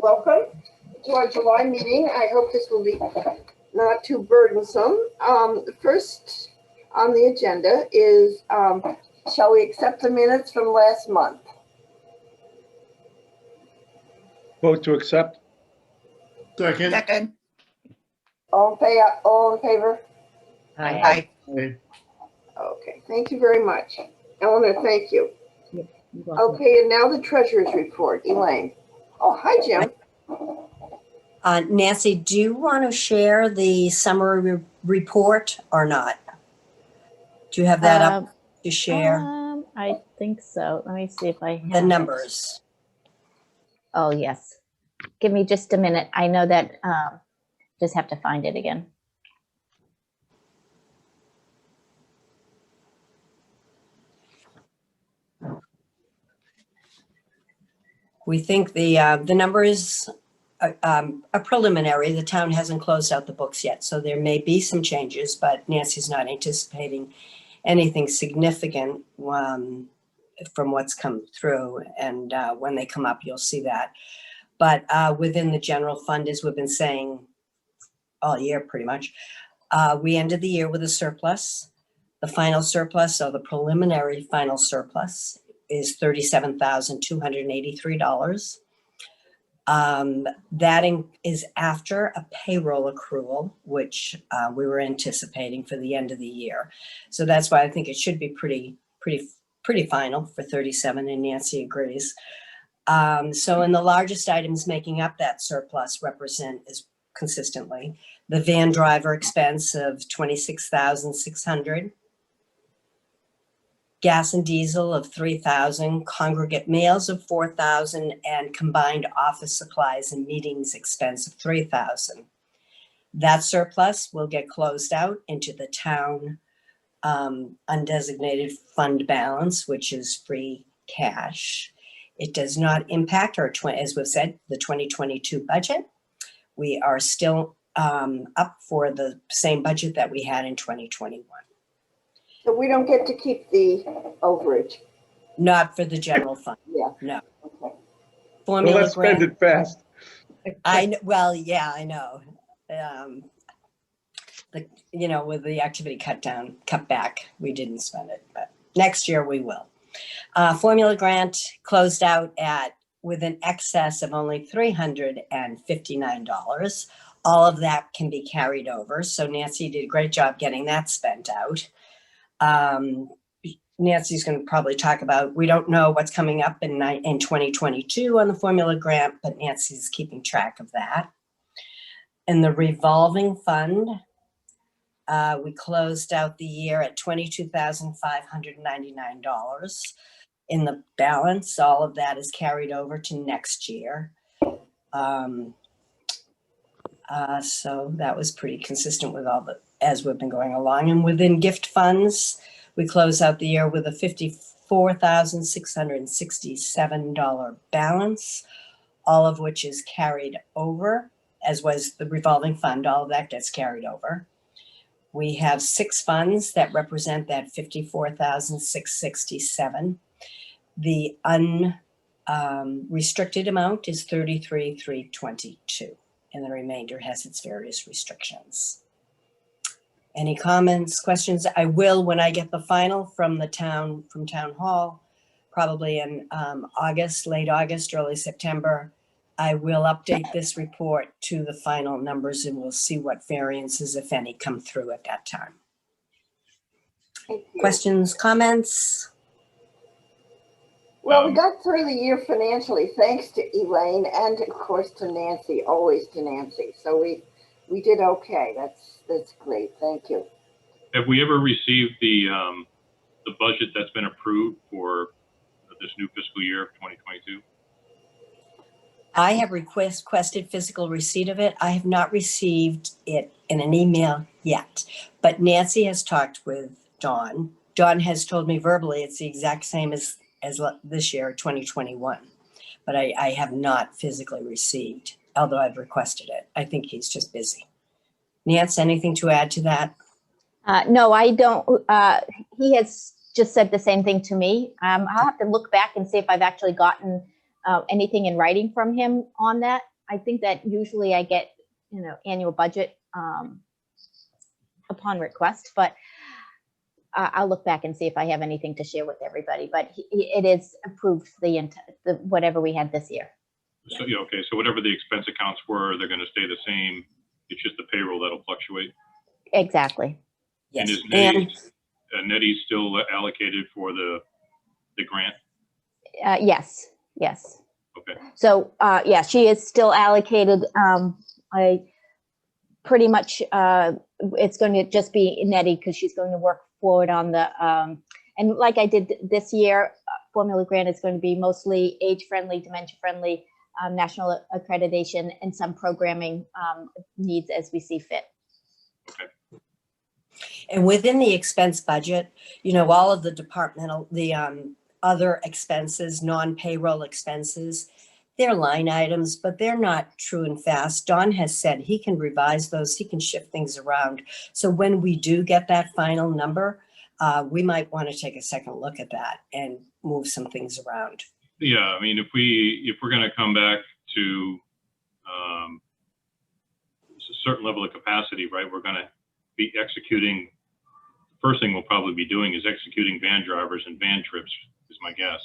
welcome to our July meeting. I hope this will be not too burdensome. First on the agenda is, shall we accept the minutes from last month? Vote to accept. Second. Second. All in favor? Aye. Aye. Okay, thank you very much. Eleanor, thank you. Okay, and now the treasurer's report. Elaine. Oh, hi, Jim. Nancy, do you want to share the summary report or not? Do you have that up to share? I think so. Let me see if I have The it. numbers. Oh, yes. Give me just a minute. I know that, just have to find it again. We think the numbers are preliminary. The town hasn't closed out the books yet, so there may be some changes, but Nancy's not anticipating anything significant from what's come through. And when they come up, you'll see that. But within the general fund, as we've been saying all year pretty much, we ended the year with a surplus. The final surplus, or the preliminary final surplus, is $37,283. That is after a payroll accrual, which we were anticipating for the end of the year. So that's why I think it should be pretty final for 37, and Nancy agrees. So in the largest items making up that surplus is consistently the van driver expense of $26,600. Gas and diesel of $3,000, congregate meals of $4,000, and combined office supplies and meetings expense of $3,000. That surplus will get closed out into the town undesignated fund balance, which is free cash. It does not impact our, as we've said, the 2022 budget. We are still up for the same budget that we had in 2021. So we don't get to keep the overage. Not for the general fund. Yeah. No. Okay. Well, Formula let's spend grant. it fast. Well, yeah, I know. With the activity cut back, we didn't spend it, but next year we will. Formula grant closed out with an excess of only $359. All of that can be carried over. So Nancy did a great job getting that spent out. Nancy's going to probably talk about, we don't know what's coming up in 2022 on the formula grant, but Nancy's keeping track of that. In the revolving fund, we closed out the year at $22,599. In the balance, all of that is carried over to next year. So that was pretty consistent with as we've been going along. And within gift funds, we close out the year with a $54,667 balance, all of which is carried over, as was the revolving fund. All of that gets carried over. We have 6 funds that represent that $54,667. The unrestricted amount is $33,322, and the remainder has its various restrictions. Any comments, questions? I will, when I get the final from town hall, probably in late August, early September, I will update this report to the final numbers, and we'll see what variances, if any, come through at that time. Questions, comments? Well, we got through the year financially, thanks to Elaine and of course to Nancy, always to Nancy. So we did okay. That's great. Thank you. Have we ever received the budget that's been approved for this new fiscal year of 2022? I have requested physical receipt of it. I have not received it in an email yet, but Nancy has talked with Dawn. Dawn has told me verbally it's the exact same as this year, 2021, but I have not physically received, although I've requested it. I think he's just busy. Nancy, anything to add to that? No, I don't. He has just said the same thing to me. I'll have to look back and see if I've actually gotten anything in writing from him on that. I think that usually I get, annual budget upon request, but I'll look back and see if I have anything to share with everybody, but it is approved the whatever we had this year. So, yeah, okay, so whatever the expense accounts were, they're gonna stay the same. It's just the payroll that'll fluctuate. Exactly. And Yes. is And Nettie's still allocated for the grant? Yes. Okay, So, yeah, she is still allocated. I pretty much, it's going to just be Nettie because she's going to work forward on the, and like I did this year, formula grant is going to be mostly age-friendly, dementia-friendly, national accreditation, and some programming needs as we see fit. And within the expense budget, all of the departmental, the other expenses, non-payroll expenses, they're line items, but they're not true and fast. Don has said he can revise those, he can shift things around. So when we do get that final number, we might want to take a second look at that and move some things around. yeah, I mean, if we're gonna come back to a certain level of capacity, right, we're gonna be executing, first thing we'll probably be doing is executing van drivers and van trips, is my guess.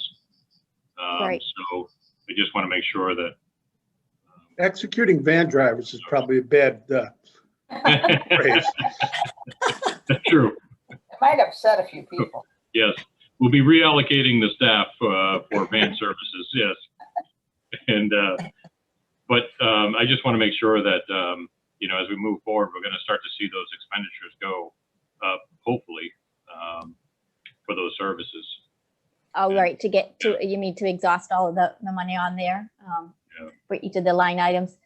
Right. So I just want to make sure that Executing van drivers is probably a bad phrase. that's true. It might upset a few people. Yes, we'll be reallocating the staff for van services. Yes, and but I just want to make sure that as we move forward, we're going to start to see those expenditures go up, hopefully, for those services. Oh, right, to get to, you mean to exhaust all of the money on there Yeah. for each of the line items?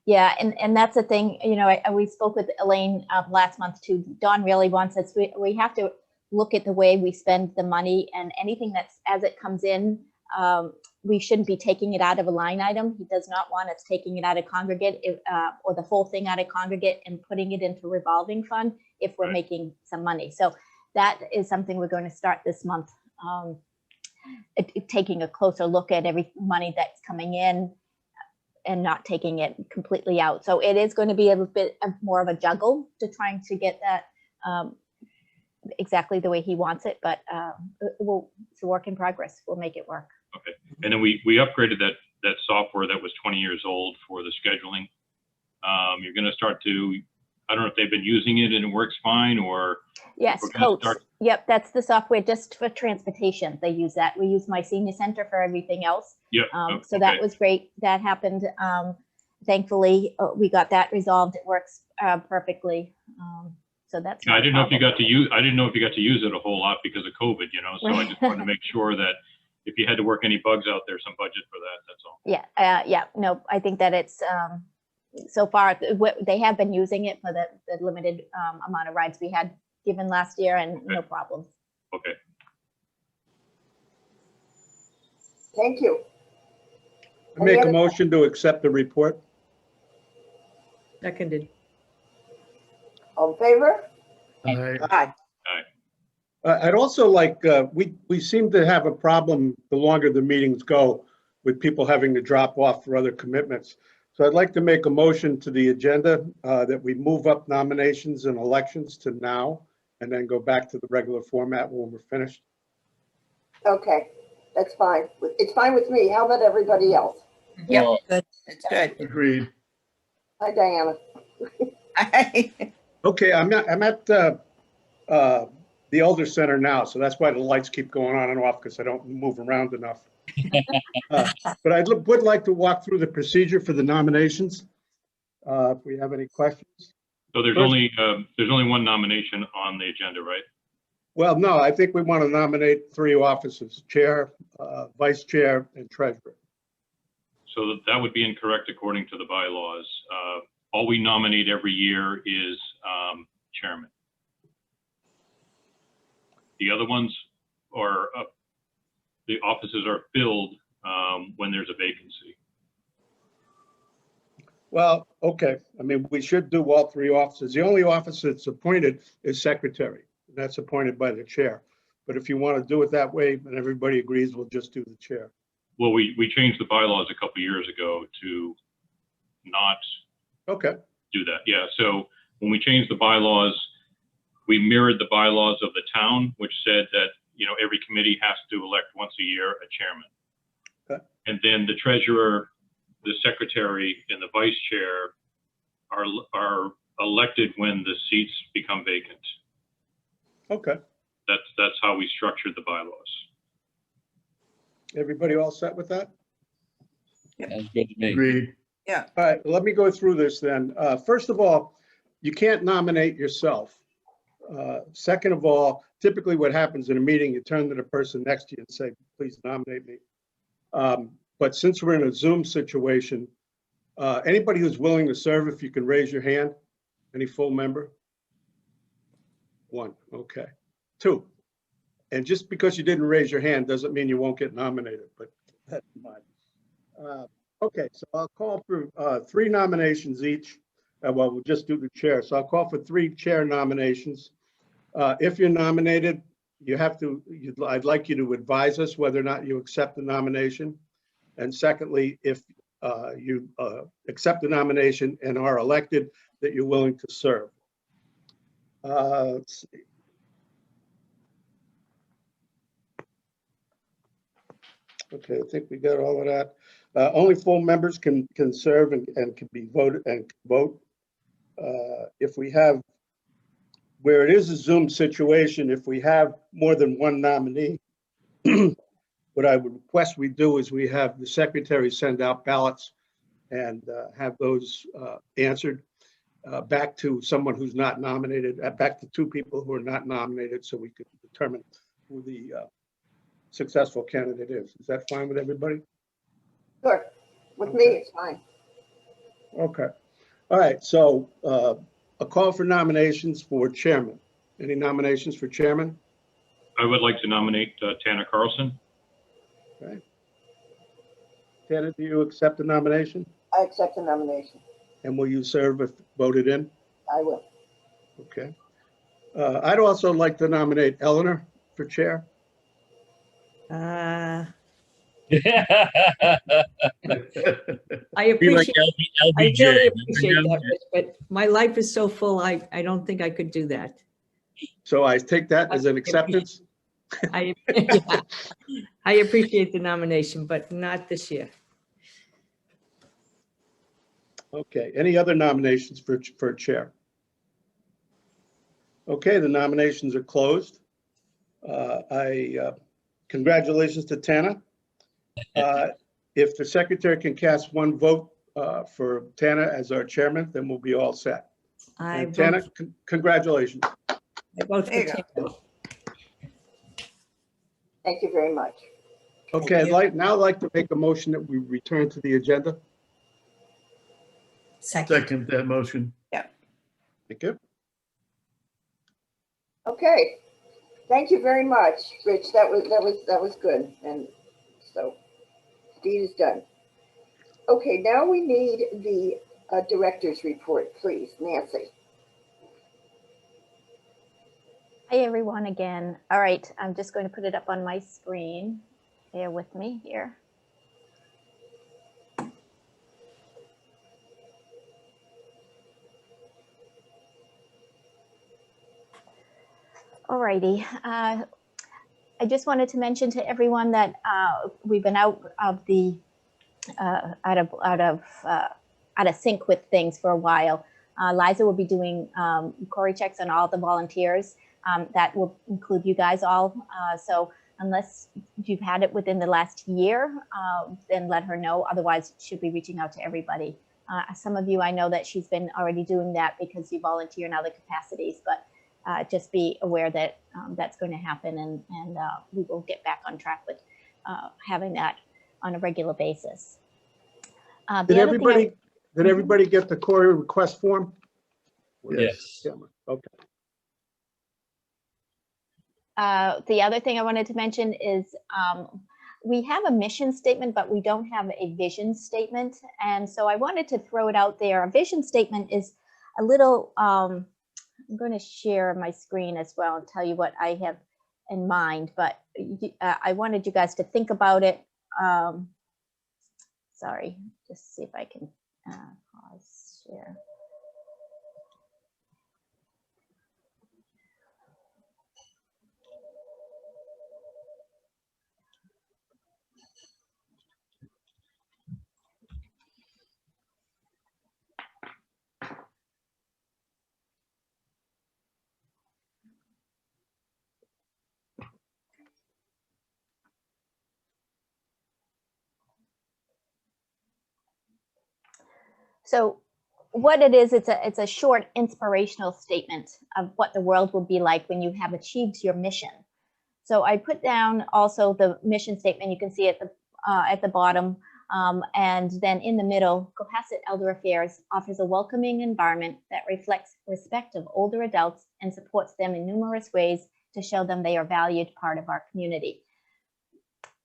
Yeah, and that's the thing, we spoke with Elaine last month too. Don really wants us, we have to look at the way we spend the money, and anything that's, as it comes in, we shouldn't be taking it out of a line item. He does not want us taking it out of congregate or the whole thing out of congregate and putting it into revolving fund if we're Right. making some money. So that is something we're going to start this month. Taking a closer look at every money that's coming in and not taking it completely out. So it is going to be a bit more of a juggle to trying to get that exactly the way he wants it, but it's a work in progress. We'll make it work. Okay, and then we upgraded that software that was 20 years old for the scheduling. You're going to start to, I don't know if they've been using it and it works fine, or Yes, we're gonna Coats. start- Yep, that's the software just for transportation. They use that. We use My Senior Center for everything else. yeah. So that okay. was great. That happened. Thankfully, we got that resolved. It works perfectly. So that's. Yeah, I not a didn't know if you problem. got to use. I didn't know if you got to use it a whole lot because of COVID. So I just wanted to make sure that if you had to work any bugs out there, some budget for that. That's all. Yeah. No, I think that it's so far they have been using it for the limited amount of rides we had given last year, and no problems. Okay. Thank you. I make a motion to accept the report. Seconded. All in favor? Aye. Aye. I'd also like, we seem to have a problem the longer the meetings go with people having to drop off for other commitments. So I'd like to make a motion to the agenda that we move up nominations and elections to now and then go back to the regular format when we're finished. Okay, that's fine. It's fine with me. How about everybody else? Yep, Good. it's good. Agreed. Hi, Diana. Okay, I'm at the Elder Center now, so that's why the lights keep going on and off, because I don't move around enough. But I would like to walk through the procedure for the nominations. If we have any questions. So there's only one nomination on the agenda, right? Well, no, I think we want to nominate 3 offices, chair, vice chair, and treasurer. So that would be incorrect according to the bylaws. All we nominate every year is chairman. The other ones are the offices are filled when there's a vacancy. Well, okay. I mean, we should do all 3 offices. The only office that's appointed is secretary. And that's appointed by the chair. But if you want to do it that way and everybody agrees, we'll just do the chair. Well, we changed the bylaws a couple years ago to not Okay, do that. Yeah, so when we changed the bylaws, we mirrored the bylaws of the town, which said that, every committee has to elect once a year a chairman. Okay. And then the treasurer, the secretary, and the vice chair are elected when the seats become vacant. okay. That's how we structured the bylaws. Everybody all set with that? Sounds good to me. Agreed. All right, let me go through this then. First of all, you can't nominate yourself. Second of all, typically what happens in a meeting, you turn to the person next to you and say, please nominate me. But since we're in a Zoom situation, anybody who's willing to serve, if you can raise your hand, any full member? One, okay. Two, and just because you didn't raise your hand doesn't mean you won't get nominated, but that's mine. Okay, so I'll call for 3 nominations each. Well, we'll just do the chair. So I'll call for 3 chair nominations. If you're nominated, I'd like you to advise us whether or not you accept the nomination. And secondly, if you accept the nomination and are elected, that you're willing to serve. Let's see. Okay, I think we got all of that. Only full members can serve and can be voted and vote. If we have, where it is a Zoom situation, if we have more than one nominee, what I would request we do is we have the secretary send out ballots and have those answered back to someone who's not nominated, back to 2 people who are not nominated, so we could determine who the successful candidate is. Is that fine with everybody? Sure. With me, it's fine. Okay. All right. So a call for nominations for chairman. Any nominations for chairman? I would like to nominate Tanner Carlson. Okay. Tanner, do you accept the nomination? I accept the nomination. And will you serve if voted in? I will. Okay. I'd also like to nominate Eleanor for chair. I Be like appreciate, I LBJ. really appreciate that, Rich, but my life is so full, I don't think I could do that. So I take that as an acceptance. I, yeah, I appreciate the nomination, but not this year. Okay. Any other nominations for chair? Okay, the nominations are closed. Congratulations to Tana. If the secretary can cast 1 vote for Tana as our chairman, then we'll be all set. I And Tana, congratulations. vote for There you Tim. Thank you very much. Okay, I'd like to make a motion that we return to the agenda. Second that motion. Thank you. Okay. Thank you very much, Rich. That was good. And so deed is done. Okay, now we need the director's report, please. Nancy. Hi, everyone, again. All right, I'm just going to put it up on my screen. Bear with me here. All righty. I just wanted to mention to everyone that we've been out of sync with things for a while. Liza will be doing Cory checks on all the volunteers. That will include you guys all. So unless you've had it within the last year, then let her know. Otherwise, she'll be reaching out to everybody. Some of you, I know that she's been already doing that because you volunteer in other capacities, but just be aware that that's going to happen, and we will get back on track with having that on a regular basis. Did everybody get the Cory request form? Yes. Okay. The other thing I wanted to mention is we have a mission statement, but we don't have a vision statement. And so I wanted to throw it out there. A vision statement is a little, I'm going to share my screen as well and tell you what I have in mind, but I wanted you guys to think about it. Sorry, just see if I can pause. So what it is, it's a short inspirational statement of what the world will be like when you have achieved your mission. So I put down also the mission statement. You can see at the bottom, and then in the middle, Cohasset Elder Affairs offers a welcoming environment that reflects respect of older adults and supports them in numerous ways to show them they are valued part of our community.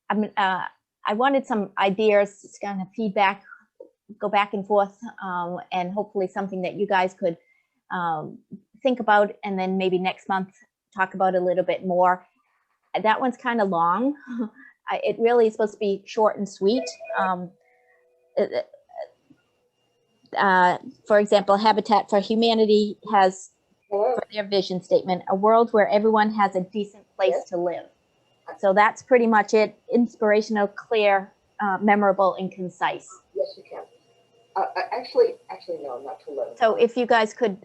I wanted some ideas, kind of feedback, go back and forth, and hopefully something that you guys could think about, and then maybe next month talk about a little bit more. That one's kind of long. It really is supposed to be short and sweet. For example, Habitat for Humanity has Hello. for their vision statement, a world where everyone has a decent place to live. So that's pretty much it. Inspirational, clear, memorable, and concise. Yes, you can. Actually, no, not too low. So if you guys could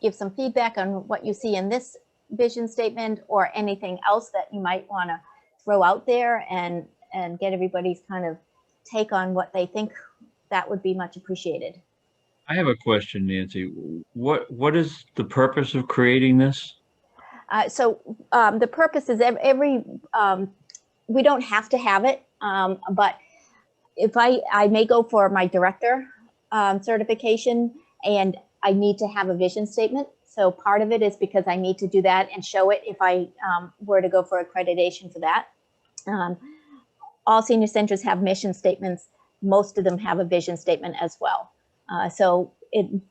give some feedback on what you see in this vision statement or anything else that you might want to throw out there and get everybody's kind of take on what they think, that would be much appreciated. I have a question, Nancy. What is the purpose of creating this? So the purpose is we don't have to have it, but if I may go for my director certification, and I need to have a vision statement. So part of it is because I need to do that and show it if I were to go for accreditation for that. All senior centers have mission statements. Most of them have a vision statement as well. So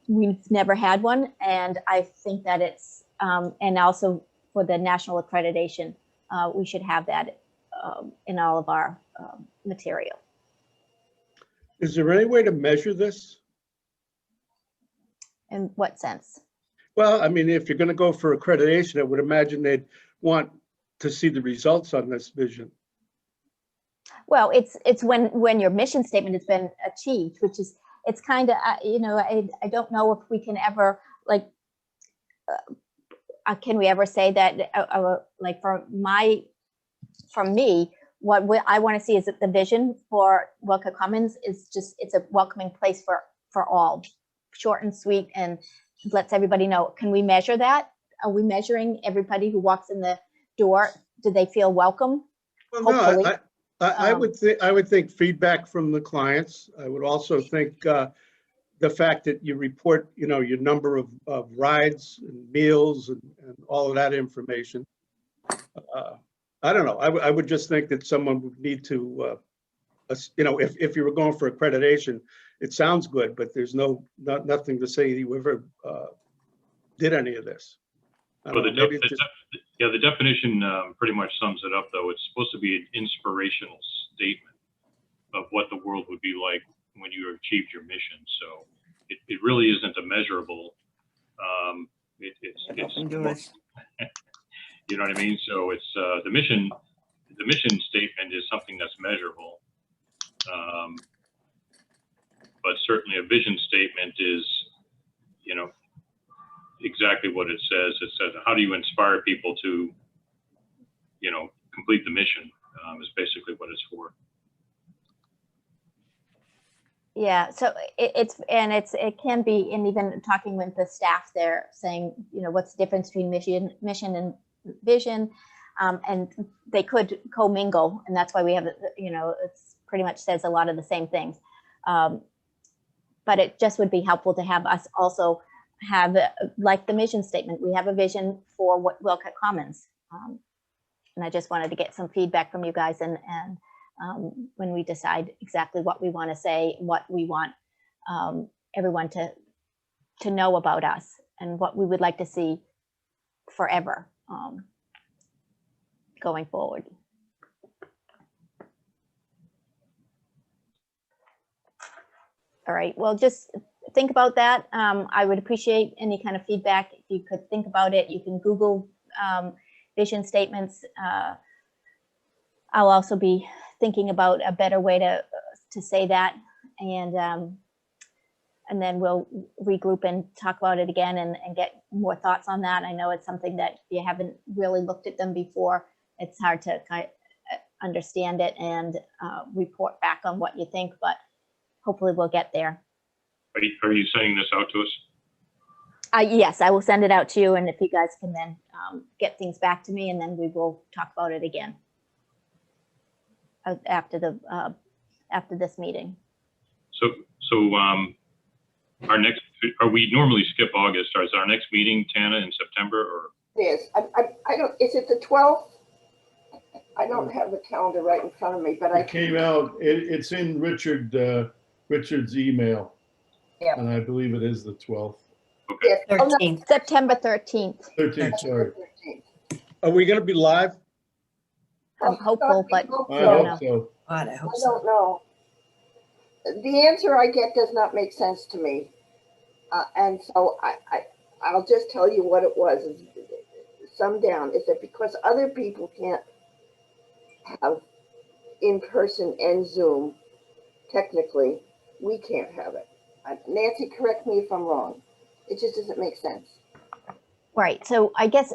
we've never had one, and I think that it's, and also for the national accreditation, we should have that in all of our material. Is there any way to measure this? In what sense? Well, I mean, if you're going to go for accreditation, I would imagine they'd want to see the results on this vision. Well, it's when your mission statement has been achieved, which is, it's kind of, I don't know if we can ever, like, can we ever say that, like from me, what I want to see is that the vision for Wilcott Commons is just, it's a welcoming place for all, short and sweet, and lets everybody know. Can we measure that? Are we measuring everybody who walks in the door? Do they feel welcome? Well, Hopefully. no, I would think feedback from the clients. I would also think the fact that you report, your number of rides and meals and all of that information. I don't know. I would just think that someone would need to, if you were going for accreditation, it sounds good, but there's nothing to say you ever did any of this. Well, the definition pretty much sums it up, though. It's supposed to be an inspirational statement of what the world would be like when you achieved your mission. So it really isn't a measurable. It's you know what I mean? So it's the mission statement is something that's measurable. But certainly a vision statement is, exactly what it says. It says, how do you inspire people to, complete the mission, is basically what it's for. Yeah, so it can be, and even talking with the staff there, saying, what's the difference between mission and vision, and they could commingle, and that's why we have, it's pretty much says a lot of the same things. But it just would be helpful to have us also have, like the mission statement, we have a vision for what Wilcott Commons. And I just wanted to get some feedback from you guys, and when we decide exactly what we want to say, what we want everyone to know about us, and what we would like to see forever going forward. All right, well, just think about that. I would appreciate any kind of feedback. If you could think about it, you can Google vision statements. I'll also be thinking about a better way to say that, and then we'll regroup and talk about it again and get more thoughts on that. I know it's something that if you haven't really looked at them before, it's hard to kind of understand it and report back on what you think, but hopefully we'll get there. Are you sending this out to us? Yes, I will send it out to you, and if you guys can then get things back to me, and then we will talk about it again after this meeting. So our next, we normally skip August, or is our next meeting, Tana, in September, or? Yes, I don't, is it the 12th? I don't have the calendar right in front of me, but I It came out, it's in Richard's email. Yeah. And I believe it is the 12th, Yes. Oh, no, 13th. September 13th. 13th, sorry. 13th. Are we going to be live? I'm hopeful, but I don't hope know. so. God, I hope I so. don't know. The answer I get does not make sense to me. And so I'll just tell you what it was. Summed down is that because other people can't have in-person and Zoom, technically, we can't have it. Nancy, correct me if I'm wrong. It just doesn't make sense. Right. So I guess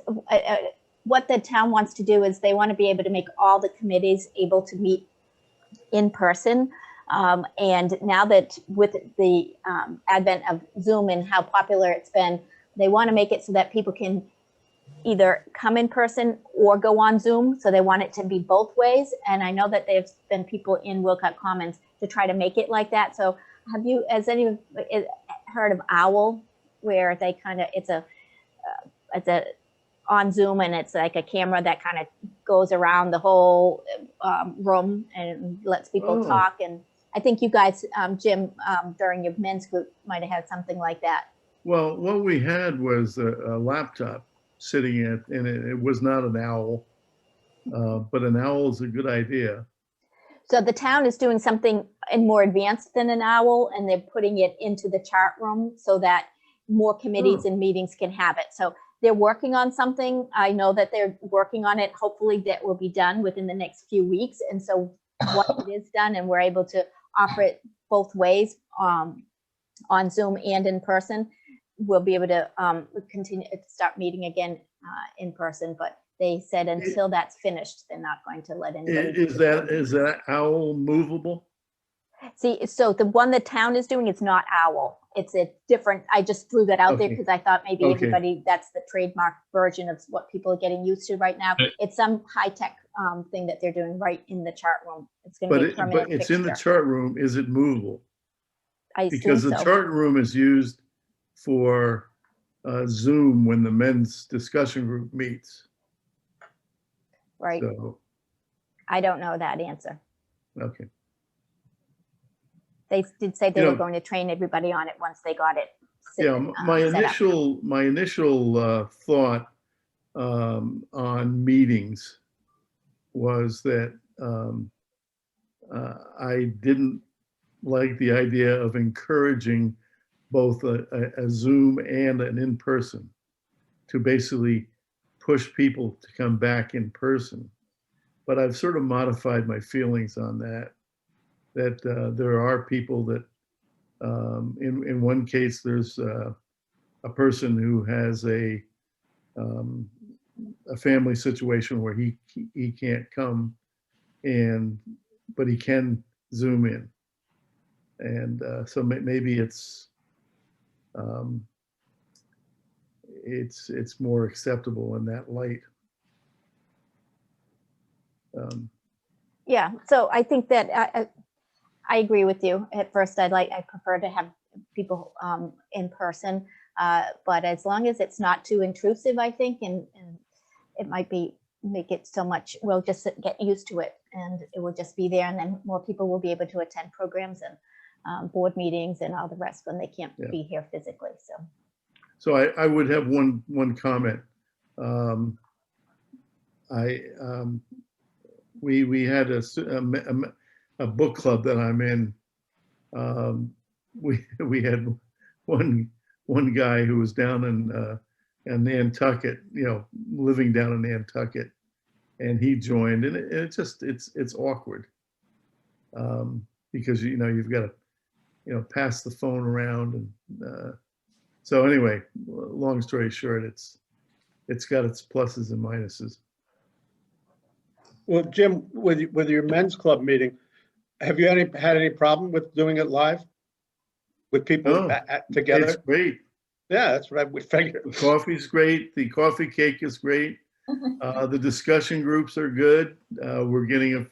what the town wants to do is they want to be able to make all the committees able to meet in person. And now that with the advent of Zoom and how popular it's been, they want to make it so that people can either come in person or go on Zoom. So they want it to be both ways. And I know that there's been people in Wilcott Commons to try to make it like that. So has anyone heard of OWL, where they kind of, it's a on Zoom, and it's like a camera that kind of goes around the whole room and lets people talk. And I think you guys, Jim, during your men's group might have had something like that. Well, what we had was a laptop sitting at, and it was not an owl, but an owl is a good idea. So the town is doing something more advanced than an OWL, and they're putting it into the chart room so that more committees and meetings can have it. So they're working on something. I know that they're working on it. Hopefully that will be done within the next few weeks. And so once it is done and we're able to offer it both ways, on Zoom and in person, we'll be able to continue to start meeting again in person. But they said until that's finished, they're not going to let anybody. Is that owl movable? See, so the one the town is doing, it's not OWL. It's a different, I just threw that out there Okay. because I thought maybe Okay. everybody, that's the trademark version of what people are getting used to right now. It's some high-tech thing that they're doing right in the chart room. It's going to be a But permanent it's in the fixture. chart room. Is it movable? I assume Because the so. chart room is used for Zoom when the men's discussion group meets. Right. So, I don't know that answer. okay. They did say they You were know- going to train everybody on it once they got it. Yeah, my set up. initial thought on meetings was that I didn't like the idea of encouraging both a Zoom and an in-person to basically push people to come back in person. But I've sort of modified my feelings on that, there are people that, in one case, there's a person who has a family situation where he can't come, but he can Zoom in. And so maybe it's more acceptable in that light. Yeah, so I think that I agree with you. At first, I prefer to have people in person, but as long as it's not too intrusive, I think, and it might make it so much, we'll just get used to it, and it will just be there, and then more people will be able to attend programs and board meetings and all the rest when they can't be here physically. So I would have one comment. We had a book club that I'm in. We had one guy who was down in Nantucket, living down in Nantucket, and he joined, and it's awkward because you've got to pass the phone around, and so anyway, long story short, it's got its pluses and minuses. Well, Jim, with your men's club meeting, have you had any problem with doing it live? with people Oh, It's together. great. Yeah, that's what we figured. The coffee's great. The coffee cake is great. The discussion groups are good. We're getting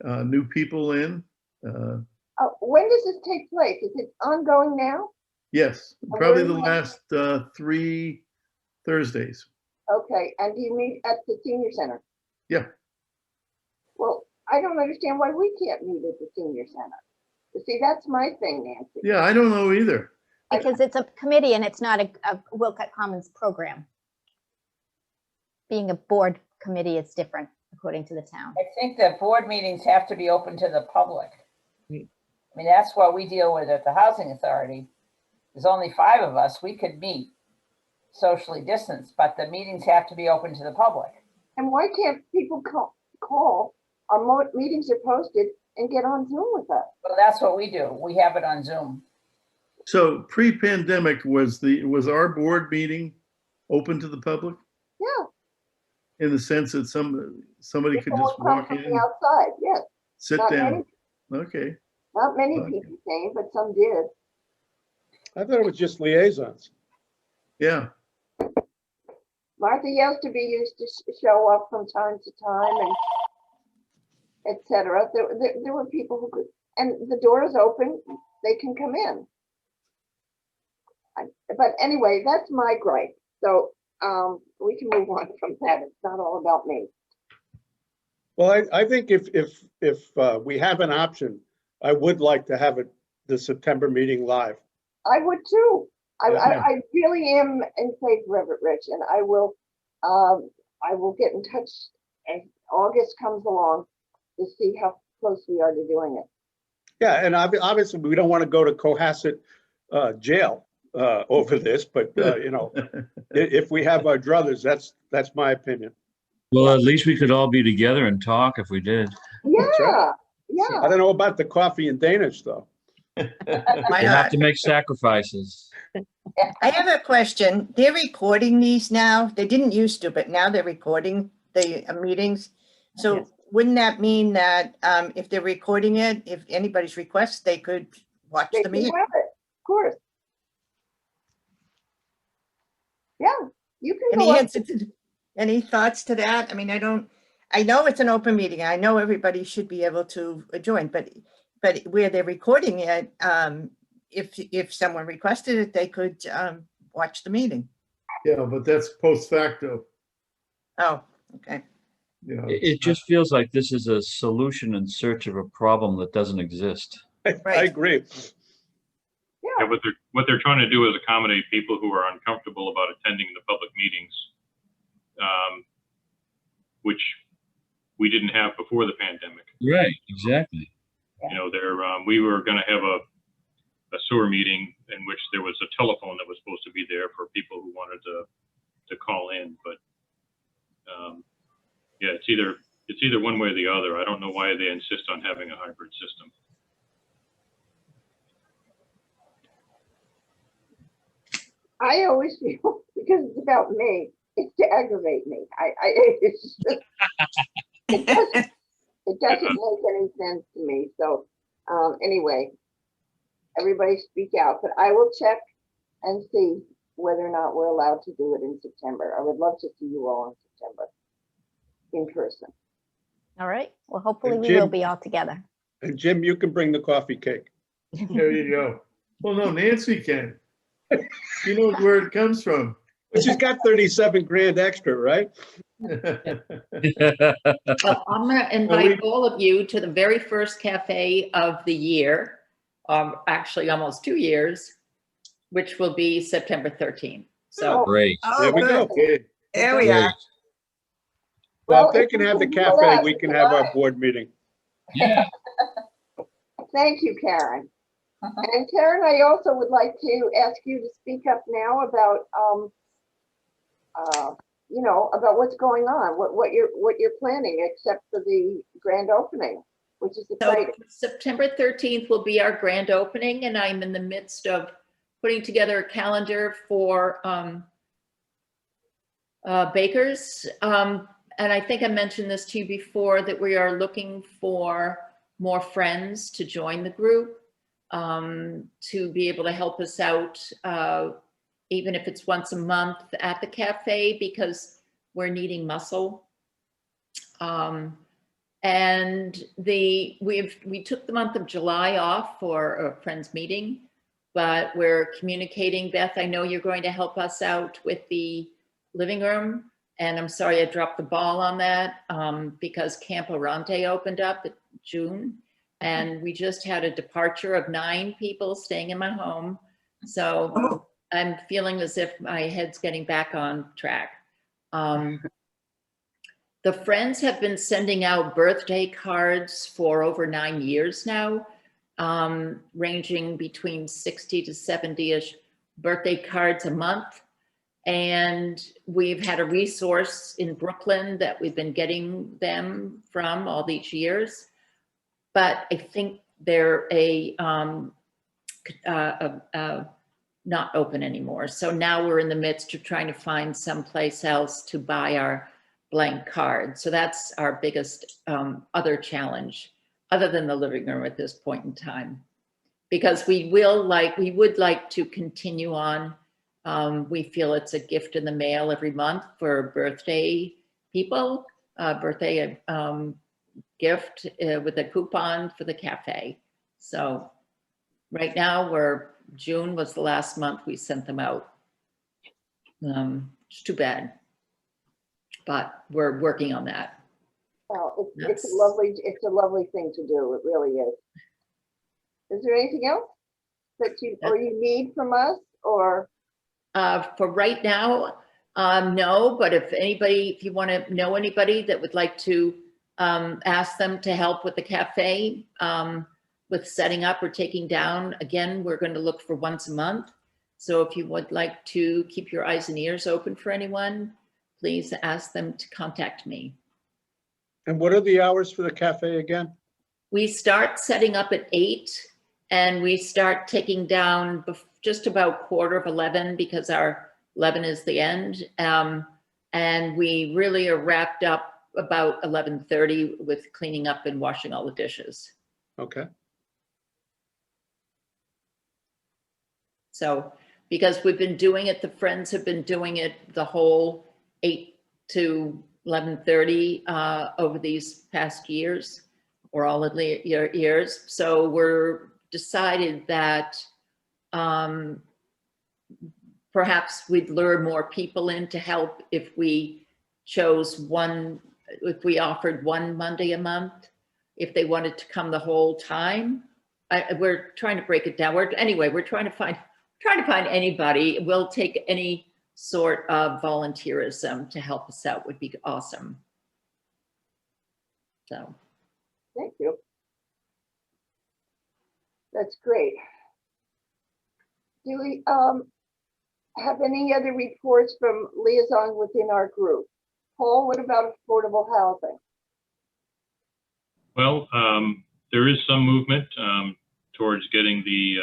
new people in. When does this take place? Is it ongoing now? Yes, probably the last 3 Thursdays. Okay, and do you meet at the senior center? Yeah. Well, I don't understand why we can't meet at the senior center. You see, that's my thing, Nancy. Yeah, I don't know either. Because it's a committee and it's not a Wilcott Commons program. Being a board committee, it's different according to the town. I think that board meetings have to be open to the public. Mm. I mean, that's what we deal with at the Housing Authority. There's only 5 of us. We could meet socially distanced, but the meetings have to be open to the public. And why can't people call, our meetings are posted, and get on Zoom with us? Well, that's what we do. We have it on Zoom. So pre-pandemic, was our board meeting open to the public Yeah. in the sense that somebody could People just would come walk from the in, outside, yes. sit Not down? many, Okay. not many Okay. people came, but some did. I thought it was just liaisons. Yeah. Martha Yesterby used to show up from time to time and et cetera. There were people who could, and the door is open, they can come in. But anyway, that's my gripe. So we can move on from that. It's not all about me. Well, I think if we have an option, I would like to have the September meeting live. I would too. Yeah. I really am in favor of it, Rich, and I will get in touch as August comes along to see how close we are to doing it. Yeah, and obviously we don't want to go to Cohasset jail over this, but if we have our druthers, that's my opinion. Well, at least we could all be together and talk if we did. Yeah, right. yeah. I don't know about the coffee and Danish though. Why You have not? to make sacrifices. I have a question. They're recording these now. They didn't used to, but now they're recording the meetings. So Yes. wouldn't that mean that if they're recording it, if anybody's request, they could watch They the can meeting? have it, of course. Yeah, you can Any go up. answer to, any thoughts to that? I mean, I know it's an open meeting. I know everybody should be able to join, but where they're recording it, if someone requested it, they could watch the meeting. Yeah, but that's post facto. Oh, okay. It just feels like this is a solution in search of a problem that doesn't exist. I Right. agree. Yeah, what they're trying to do is accommodate people who are uncomfortable about attending the public meetings, which we didn't have before the pandemic. Right, exactly. You know, we were going to have a sewer meeting in which there was a telephone that was supposed to be there for people who wanted to call in, but yeah, it's either one way or the other. I don't know why they insist on having a hybrid system. I always feel, because it's about me, it's to aggravate me. It's just, it doesn't make any sense to me. So anyway, everybody speak out, but I will check and see whether or not we're allowed to do it in September. I would love to see you all in September in person. All right. Well, hopefully And we will Jim- be all together. And Jim, you can bring the coffee cake. There you go. Well, no, Nancy can. She knows where it comes from. But she's got 37 grand extra, right? Well, I'm going to invite all of you to the very first cafe of the year, actually almost 2 years, which will be September 13th. So Great. There we go. Okay. There we Great. are. Well, Well, if they if can you have the can do cafe, that, we can have our board meeting. Yeah. Thank you, Karen. Uh-huh. And Karen, I also would like to ask you to speak up now about, about what's going on, what you're planning, except for the grand opening, which is So exciting. September 13th will be our grand opening, and I'm in the midst of putting together a calendar for bakers. And I think I mentioned this to you before, that we are looking for more friends to join the group. to be able to help us out, even if it's once a month at the cafe, because we're needing muscle. And we took the month of July off for a friends meeting, but we're communicating. Beth, I know you're going to help us out with the living room. And I'm sorry I dropped the ball on that because Camp Orante opened up in June. And we just had a departure of 9 people staying in my home. So I'm feeling as if my head's getting back on track. The Friends have been sending out birthday cards for over 9 years now, ranging between 60 to 70-ish birthday cards a month. And we've had a resource in Brooklyn that we've been getting them from all these years. But I think they're not open anymore. So now we're in the midst of trying to find someplace else to buy our blank card. So that's our biggest other challenge, other than the living room at this point in time, because we would like to continue on. We feel it's a gift in the mail every month for birthday people, birthday gift with a coupon for the cafe. So right now June was the last month we sent them out. It's too bad, but we're working on that. Well, it's a lovely thing to do. It really is. Is there anything else that you need from us, or? For right now, no, but if you want to know anybody that would like to ask them to help with the cafe, with setting up or taking down, again, we're going to look for once a month. So if you would like to keep your eyes and ears open for anyone, please ask them to contact me. And what are the hours for the cafe again? We start setting up at 8 and we start taking down just about 11:15 because our 11 is the end. And we really are wrapped up about 11:30 with cleaning up and washing all the dishes. Okay. So, because we've been doing it, the Friends have been doing it the whole 8 to 11:30 over these past years, or all of the years. So we're decided that perhaps we'd lure more people in to help if we offered one Monday a month, if they wanted to come the whole time. We're trying to break it down. We're trying to find anybody. We'll take any sort of volunteerism to help us out would be awesome. So. Thank you. That's great. Do we have any other reports from liaison within our group? Paul, what about affordable housing? Well, there is some movement towards getting the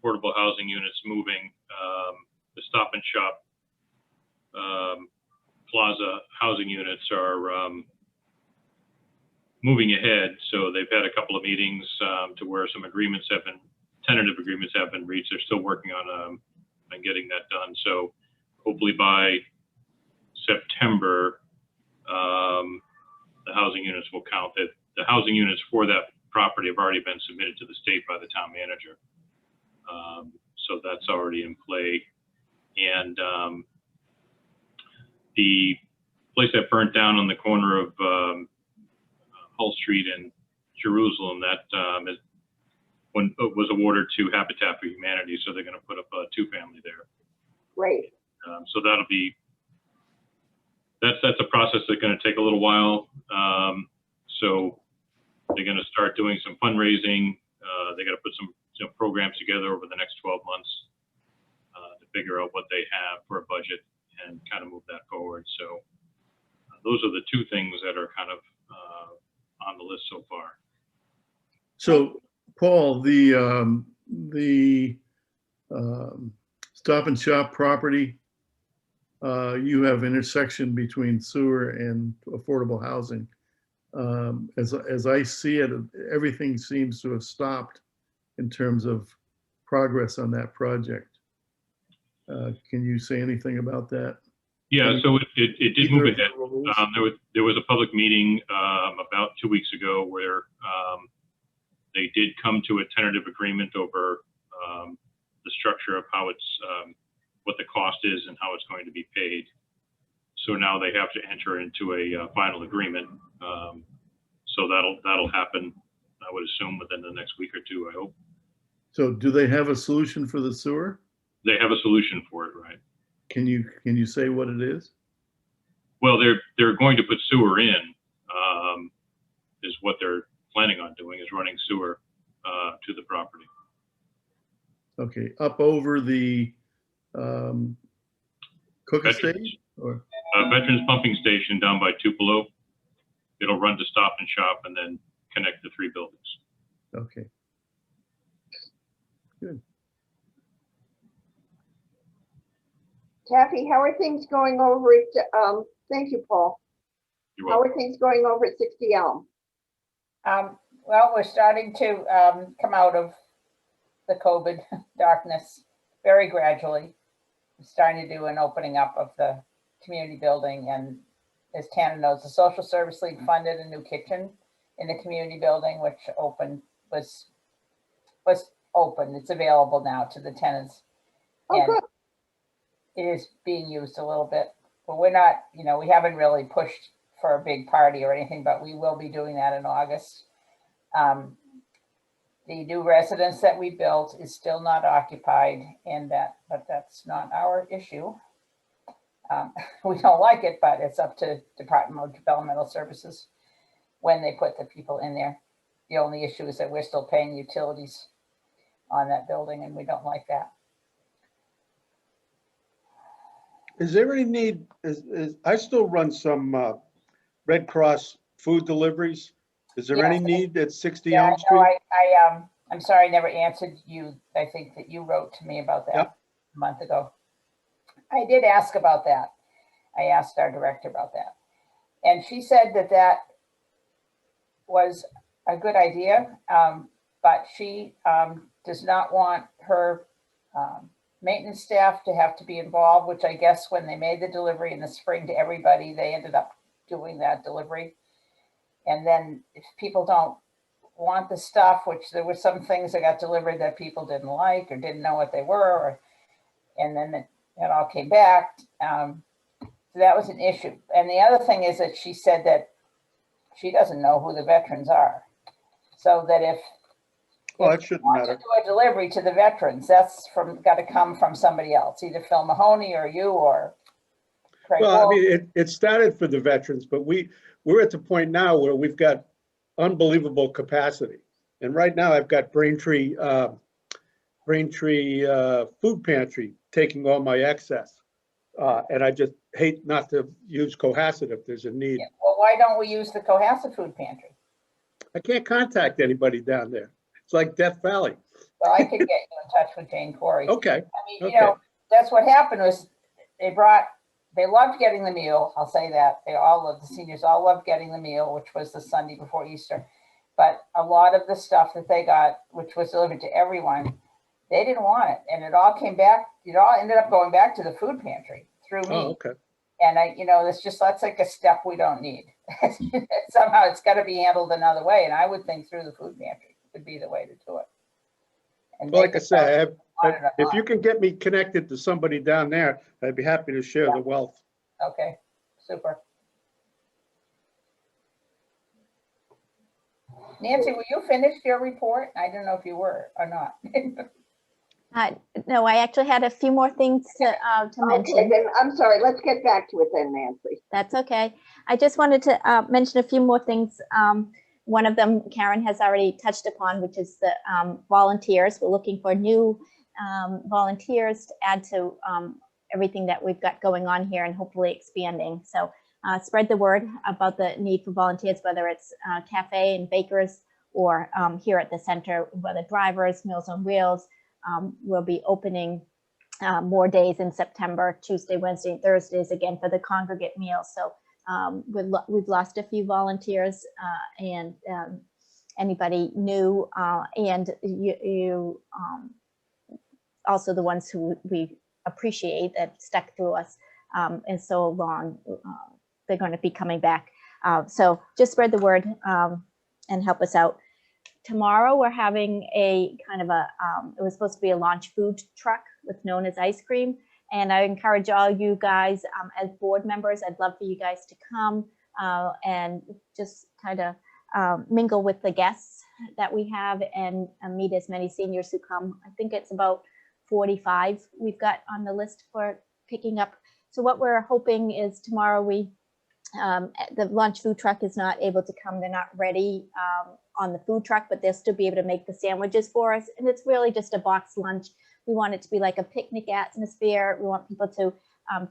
affordable housing units moving. The Stop and Shop Plaza housing units are moving ahead. So they've had a couple of meetings to where some tentative agreements have been reached. They're still working on getting that done. So hopefully by September, the housing units will count. That the housing units for that property have already been submitted to the state by the town manager. So that's already in play. And the place that burnt down on the corner of Hull Street in Jerusalem, that was awarded to Habitat for Humanity. So they're going to put up a 2-family there. Great. So that's a process that's going to take a little while. So they're going to start doing some fundraising. They got to put some programs together over the next 12 months to figure out what they have for a budget and kind of move that forward. So those are the 2 things that are kind of on the list so far. So, Paul, the Stop and Shop property, you have intersection between sewer and affordable housing. As I see it, everything seems to have stopped in terms of progress on that project. Can you say anything about that? Yeah, so it did move Either of the ahead. roles? There was a public meeting about 2 weeks ago where they did come to a tentative agreement over the structure of how it's, what the cost is and how it's going to be paid. So now they have to enter into a final agreement. So that'll happen, I would assume, within the next week or two, I hope. So do they have a solution for the sewer? They have a solution for it, right? Can you say what it is? Well, they're going to put sewer in, is what they're planning on doing, is running sewer to the property. Okay, up over the Cook Veterans. Estate? Or, Veterans Pumping Station down by Tupelo. It'll run to Stop and Shop and then connect the 3 buildings. okay. Good. Kathy, how are things going over at, thank you, Paul. You're How welcome. are things going over at 60 Elm? Well, we're starting to come out of the COVID darkness very gradually. We're starting to do an opening up of the community building, and as Tana knows, the Social Service League funded a new kitchen in the community building, which was open. It's available now to the tenants. Oh, And good. it is being used a little bit, but we're not, we haven't really pushed for a big party or anything, but we will be doing that in August. The new residence that we built is still not occupied, but that's not our issue. We don't like it, but it's up to Department of Developmental Services when they put the people in there. The only issue is that we're still paying utilities on that building, and we don't like that. Is there any need, I still run some Red Cross food deliveries. Is there any Yes. need at 60 Yeah, Elm no, Street? I'm sorry, I never answered you. I think that you wrote to me about that Yep. a month ago. I did ask about that. I asked our director about that. And she said that that was a good idea, but she does not want her maintenance staff to have to be involved, which I guess when they made the delivery in the spring to everybody, they ended up doing that delivery. And then if people don't want the stuff, which there were some things that got delivered that people didn't like or didn't know what they were, and then it all came back. So that was an issue. And the other thing is that she said that she doesn't know who the veterans are. So that if Well, that shouldn't want to matter. do a delivery to the veterans, that's got to come from somebody else, either Phil Mahoney or you or Craig Well, I Wolf. mean, it started for the veterans, but we're at the point now where we've got unbelievable capacity. And right now I've got Braintree Food Pantry taking all my excess. And I just hate not to use Cohasset if there's a need. Yeah, well, why don't we use the Cohasset Food Pantry? I can't contact anybody down there. It's like Death Valley. Well, I could get you in touch with Jane Corey. Okay, I mean, okay. that's what happened was they loved getting the meal. I'll say that. The seniors all loved getting the meal, which was the Sunday before Easter. But a lot of the stuff that they got, which was delivered to everyone, they didn't want it. And it all came back, it all ended up going back to the food pantry through me. Oh, okay. And that's like a step we don't need. Somehow it's got to be handled another way. And I would think through the food pantry would be the way to do it. And Well, they like I could said, want it or if not. you can get me connected to somebody down there, I'd be happy to share the wealth. Okay, super. Nancy, were you finished your report? I don't know if you were or not. No, I actually had a few more things to Okay, mention. then, I'm sorry, let's get back to it then, Nancy. That's okay. I just wanted to mention a few more things. One of them Karen has already touched upon, which is the volunteers. We're looking for new volunteers to add to everything that we've got going on here and hopefully expanding. So spread the word about the need for volunteers, whether it's cafe and bakers or here at the center, whether drivers, Meals on Wheels. We'll be opening more days in September, Tuesday, Wednesday, and Thursdays again for the congregate meals. So we've lost a few volunteers and anybody new, and you also the ones who we appreciate that stuck through us and so long. They're going to be coming back. So just spread the word and help us out. Tomorrow we're having a kind of a, it was supposed to be a launch food truck with known as ice cream. And I encourage all you guys as board members, I'd love for you guys to come and just kind of mingle with the guests that we have and meet as many seniors who come. I think it's about 45 we've got on the list for picking up. So what we're hoping is tomorrow the lunch food truck is not able to come. They're not ready on the food truck, but they'll still be able to make the sandwiches for us. And it's really just a box lunch. We want it to be like a picnic atmosphere. We want people to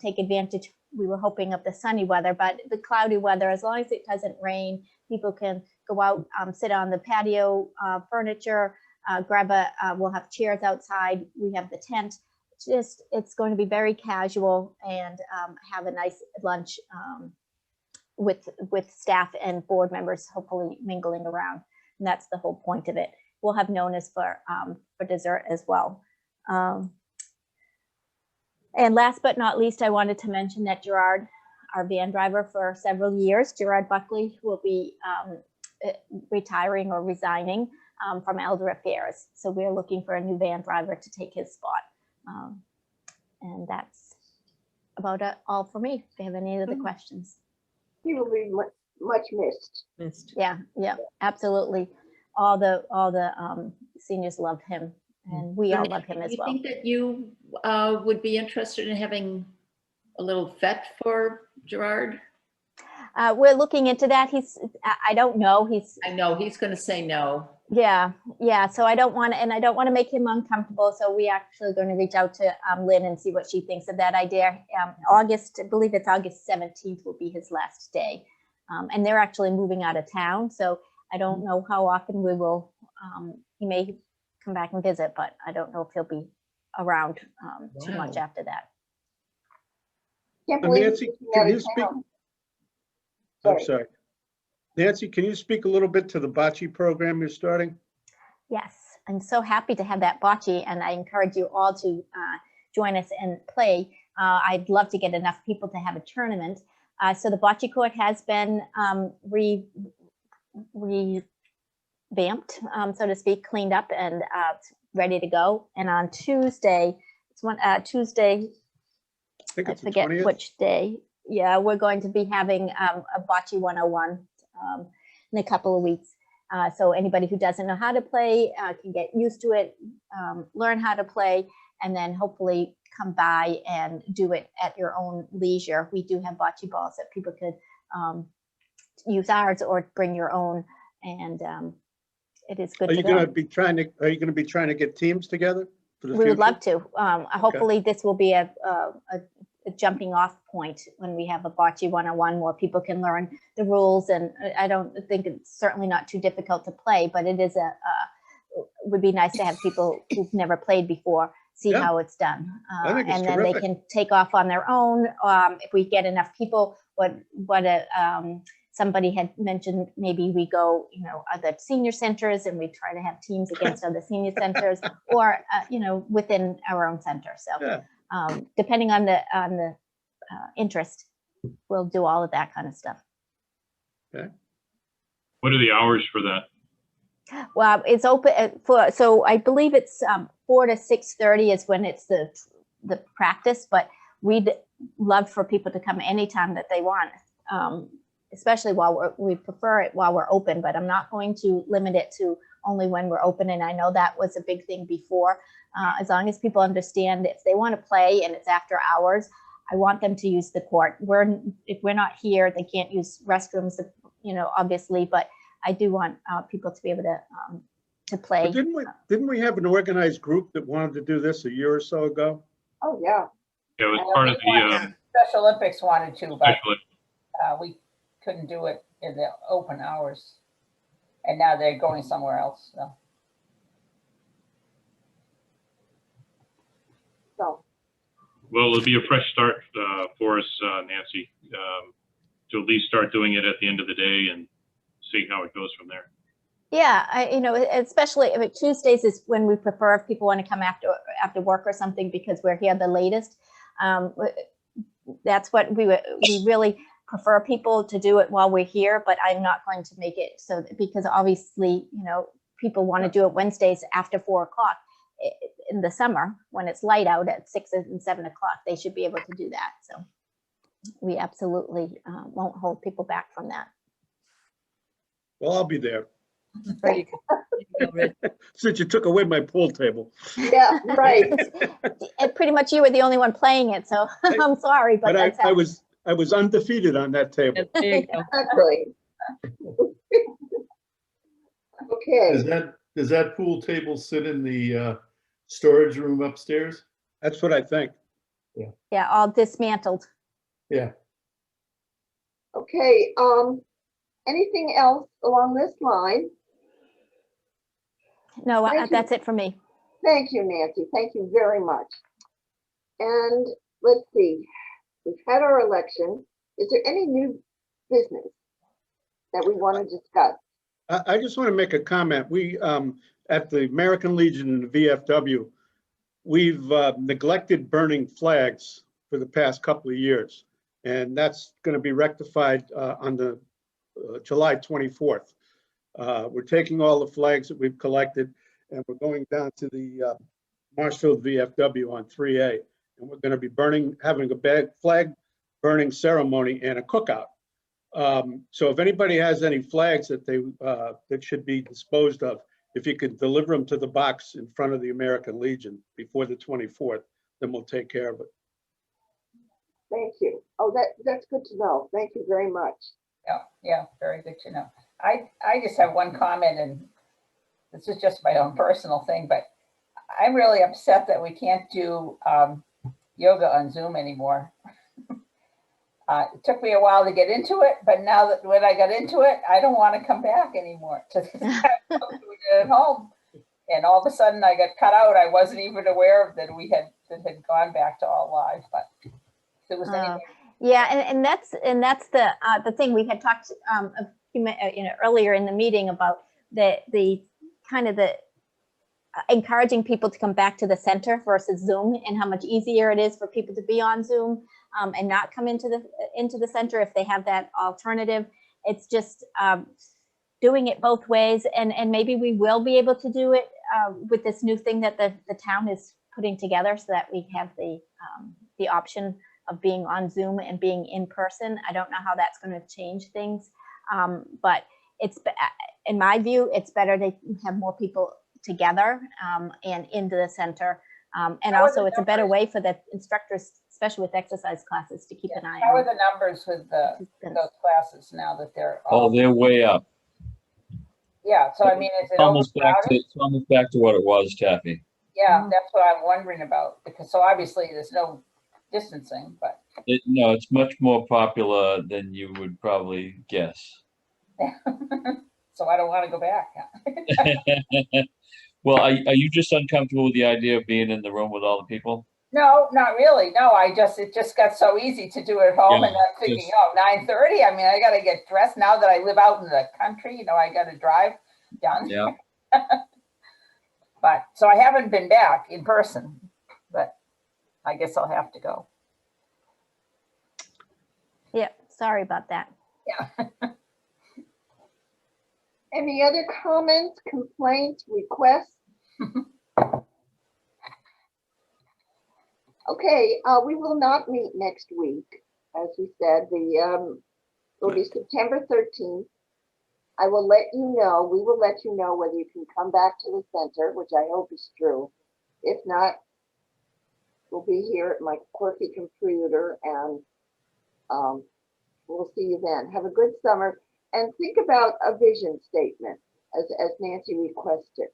take advantage. We were hoping of the sunny weather, but the cloudy weather, as long as it doesn't rain, people can go out, sit on the patio furniture, we'll have chairs outside. We have the tent. It's going to be very casual and have a nice lunch with staff and board members, hopefully mingling around. And that's the whole point of it. We'll have Nona's for dessert as well. And last but not least, I wanted to mention that Gerard, our van driver for several years, Gerard Buckley, will be retiring or resigning from Elder Affairs. So we're looking for a new van driver to take his spot. And that's about all for me. If you have any other questions. He will be much missed. Yeah, absolutely. All the seniors love him, and we all love him as well. Do you think that you would be interested in having a little vet for Gerard? We're looking into that. I don't know. I know he's going to say no. Yeah. So I don't want to make him uncomfortable. So we actually going to reach out to Lynn and see what she thinks of that idea. I believe it's August 17th will be his last day. And they're actually moving out of town. So I don't know how often we will, he may come back and visit, but I don't know if he'll be around too much after that. Can't believe Nancy, he's can out you of speak? town. I'm sorry. Nancy, can you speak a little bit to the bocce program you're starting? Yes, I'm so happy to have that bocce, and I encourage you all to join us and play. I'd love to get enough people to have a tournament. So the bocce court has been revamped, so to speak, cleaned up and ready to go. And on Tuesday, Tuesday, I forget 20th? which day. Yeah, we're going to be having a bocce 101 in a couple of weeks. So anybody who doesn't know how to play can get used to it, learn how to play, and then hopefully come by and do it at your own leisure. We do have bocce balls that people could use ours or bring your own, and it is good. Are you going to be trying to get teams together for the We future? would love to. Hopefully this will be a jumping off point when we have a bocce 101 where people can learn the rules. And I don't think it's certainly not too difficult to play, but it is would be nice to have people who've never played before see how it's done. And then terrific. they can take off on their own. If we get enough people, somebody had mentioned, maybe we go, other senior centers and we try to have teams against other senior centers or, within our own center. So depending on the interest, we'll do all of that kind of stuff. Okay. What are the hours for that? Well, it's open so I believe it's 4 to 6:30 is when it's the practice, but we'd love for people to come anytime that they want, especially we prefer it while we're open, but I'm not going to limit it to only when we're open. And I know that was a big thing before. As long as people understand if they want to play and it's after hours, I want them to use the court. If we're not here, they can't use restrooms, obviously, but I do want people to be able to play. But didn't we have an organized group that wanted to do this a year or so ago? Oh, yeah. Yeah, it was part of the Special Olympics wanted to, but special. we couldn't do it in the open hours. And now they're going somewhere else. So. Well, it'll be a fresh start for us, Nancy, to at least start doing it at the end of the day and see how it goes from there. Yeah, especially if Tuesdays is when we prefer if people want to come after work or something because we're here the latest. That's what we really prefer people to do it while we're here, but I'm not going to make it so because obviously, people want to do it Wednesdays after 4 o'clock in the summer when it's light out at 6 and 7 o'clock. They should be able to do that. So we absolutely won't hold people back from that. Well, I'll be there. There you go. There you go, Rich. Since you took away my pool table. Yeah, right. And pretty much you were the only one playing it, so I'm sorry, but But that's I was undefeated on that table. There you go. Exactly. Okay, Does that pool table sit in the storage room upstairs? That's what I think. yeah, all dismantled. Yeah. okay. Anything else along this line? No, Thank you. that's it for me. Thank you, Nancy. Thank you very much. And let's see, we've had our election. Is there any new business that we want to discuss? I just want to make a comment. We, at the American Legion and the VFW, we've neglected burning flags for the past couple of years. And that's going to be rectified on the July 24th. We're taking all the flags that we've collected and we're going down to the Marshfield VFW on 3A. And we're going to be having a flag burning ceremony and a cookout. So if anybody has any flags that that should be disposed of, if you could deliver them to the box in front of the American Legion before the 24th, then we'll take care of it. Thank you. Oh, that's good to know. Thank you very much. Yeah, very good to know. I just have one comment, and this is just my own personal thing, but I'm really upset that we can't do yoga on Zoom anymore. It took me a while to get into it, but now that when I got into it, I don't want to come back anymore to it at home. And all of a sudden I got cut out. I wasn't even aware that that had gone back to all live, but it was anyway. Yeah, and that's the thing we had talked earlier in the meeting about the kind of the encouraging people to come back to the center versus Zoom, and how much easier it is for people to be on Zoom and not come into the center if they have that alternative. It's just doing it both ways, and maybe we will be able to do it with this new thing that the town is putting together, so that we have the option of being on Zoom and being in person. I don't know how that's going to change things, but it's, in my view, it's better to have more people together and into the center. And also it's a better way for the instructors, especially with exercise classes, to keep an eye on. How are the numbers with those classes now that they're Oh, they're way up. Yeah, so I mean, is it Almost overcrowded? it's almost back to what it was, Taffy. Yeah, that's what I'm wondering about, because so obviously there's no distancing, but No, it's much more popular than you would probably guess. so I don't want to go back. Well, are you just uncomfortable with the idea of being in the room with all the people? No, not really. No, it just got so easy to do at home, Yeah, and I'm thinking, oh, 9:30. I mean, I got to get dressed now that I live out in the country. I got to drive down. Yeah. But so I haven't been back in person, but I guess I'll have to go. Yeah, sorry about that. Yeah. Any other comments, complaints, requests? Okay, we will not meet next week. As we said, it'll be September 13th. I will let you know, we will let you know whether you can come back to the center, which I hope is true. If not, we'll be here at my quirky computer, and we'll see you then. Have a good summer, and think about a vision statement as Nancy requested.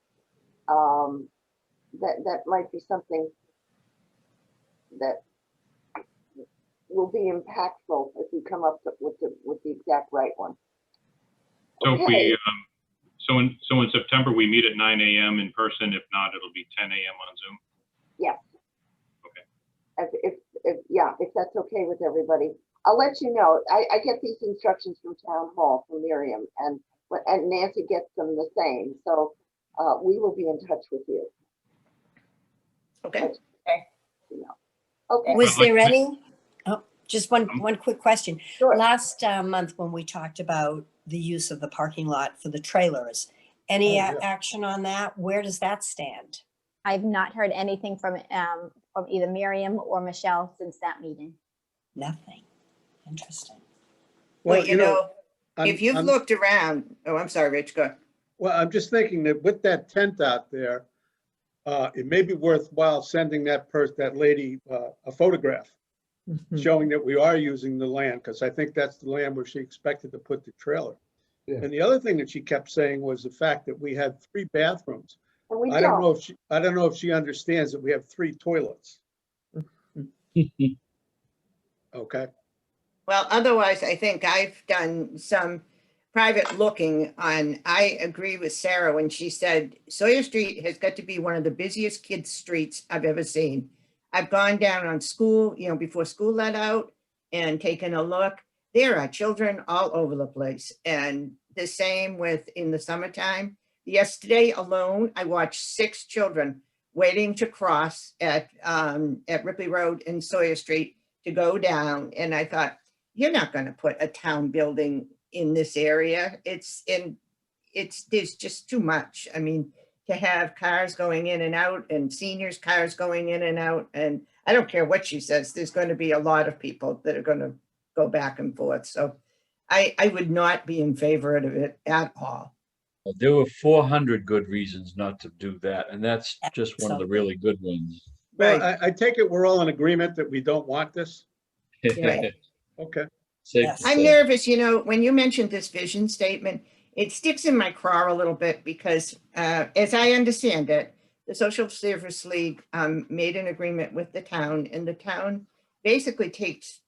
That might be something that will be impactful if we come up with the exact right one. So if Okay. we, so in September, we meet at 9 a.m. in person. If not, it'll be 10 a.m. on Zoom. Yes. Okay. If that's okay with everybody, I'll let you know. I get these instructions from Town Hall, from Miriam, and and Nancy gets them the same. So we will be in touch with you. Okay. Okay, Was I'd like there to- any, oh, just one quick question. sure. Last month when we talked about the use of the parking lot for the trailers, any Oh, yeah. action on that? Where does that stand? I've not heard anything from either Miriam or Michelle since that meeting. Nothing. Interesting. Well, you know, I'm- if you've I'm- looked around, oh, I'm sorry, Rich, go. Well, I'm just thinking that with that tent out there, it may be worthwhile sending that lady a photograph Mhm. showing that we are using the land, because I think that's the land where she expected to put the trailer. Yeah. And the other thing that she kept saying was the fact that we had 3 bathrooms. And we I don't know if she understands that we have 3 toilets. Okay, Well, otherwise, I think I've done some private looking on, I agree with Sarah when she said Sawyer Street has got to be one of the busiest kids' streets I've ever seen. I've gone down on school, before school let out and taken a look. There are children all over the place. And the same with in the summertime. Yesterday alone, I watched 6 children waiting to cross at Ripley Road and Sawyer Street to go down. And I thought, you're not going to put a town building in this area. There's just too much. I mean, to have cars going in and out and seniors' cars going in and out. And I don't care what she says, there's going to be a lot of people that are going to go back and forth. So I would not be in favor of it at all. There were 400 good reasons not to do that, and that's just one of the Absolutely. really good ones. well, Right. I take it we're all in agreement that we don't want this? Right. Okay, Safe Yes. to I'm say. nervous, when you mentioned this vision statement, it sticks in my craw a little bit because as I understand it, the Social Service League made an agreement with the town, and the town basically takes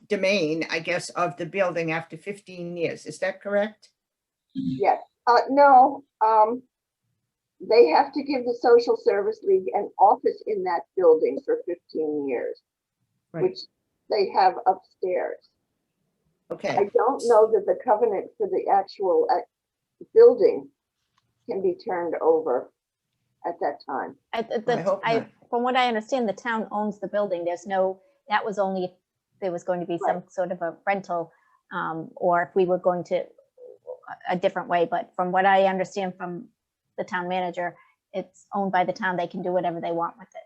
domain, I guess, of the building after 15 years. Is that correct? Yes, no, they have to give the Social Service League an office in that building for 15 years, Right. which they have upstairs. I Okay, don't know that the covenant for the actual building can be turned over at that time. I hope not. From what I understand, the town owns the building. That was only if there was going to be some sort of a rental, or if we were going to a different way. But from what I understand from the town manager, it's owned by the town. They can do whatever they want with it.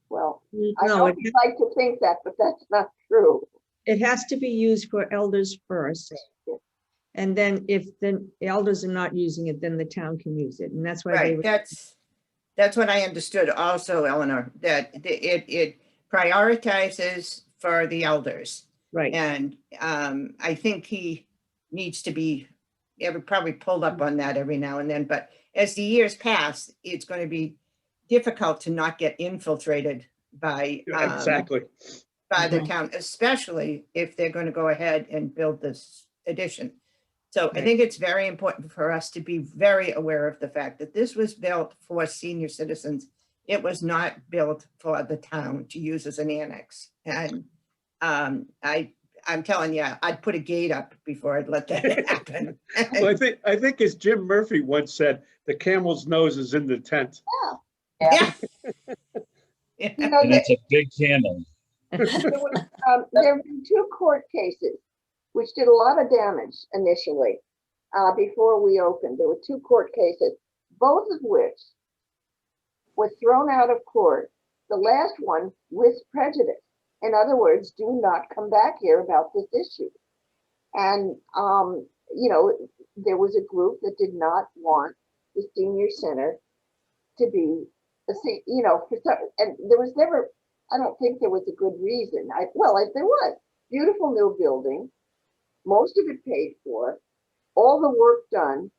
Well, I No, don't like to think that, but that's not true. it has to be used for elders first. And then if the elders are not using it, then the town can use it. And that's why they, right, that's what I understood also, Eleanor, that it prioritizes for the elders. right. And I think he needs to be probably pulled up on that every now and then. But as the years pass, it's going to be difficult to not get infiltrated by exactly. the town, especially if they're going to go ahead and build this addition. So I think it's very important for us to be very aware of the fact that this was built for senior citizens. It was not built for the town to use as an annex. And I'm telling you, I'd put a gate up before I'd let that happen. Well, I think as Jim Murphy once said, the camel's nose is in the tent. Yeah. You know, And it's a big camel. there have been 2 court cases which did a lot of damage initially before we opened. There were 2 court cases, both of which were thrown out of court. The last one with prejudice. In other words, do not come back here about this issue. And, there was a group that did not want the senior center to be, and there was never, I don't think there was a good reason. There was. Beautiful new building, most of it paid for, all the work done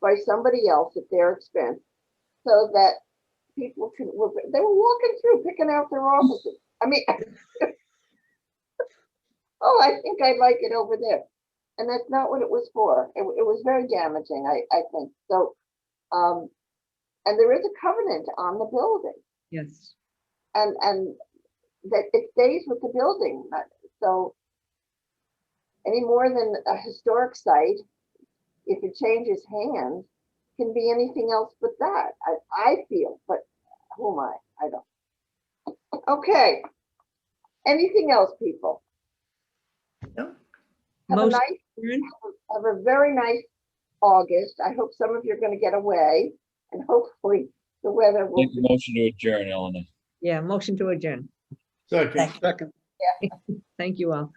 by somebody else at their expense, so that people they were walking through, picking out their offices. I mean, oh, I think I'd like it over there. And that's not what it was for. It was very damaging, I think. So, and there is a covenant on the building, Yes. and that it stays with the building. So any more than a historic site, if it changes hands, can be anything else but that, I feel, but who am I? I don't. Okay. Anything else, people? No. Have a Most nice, adjourned. have a very nice August. I hope some of you are going to get away, and hopefully the weather will Make a be. motion to adjourn, Eleanor. Yeah, motion to adjourn. Second. Second. Thank you all.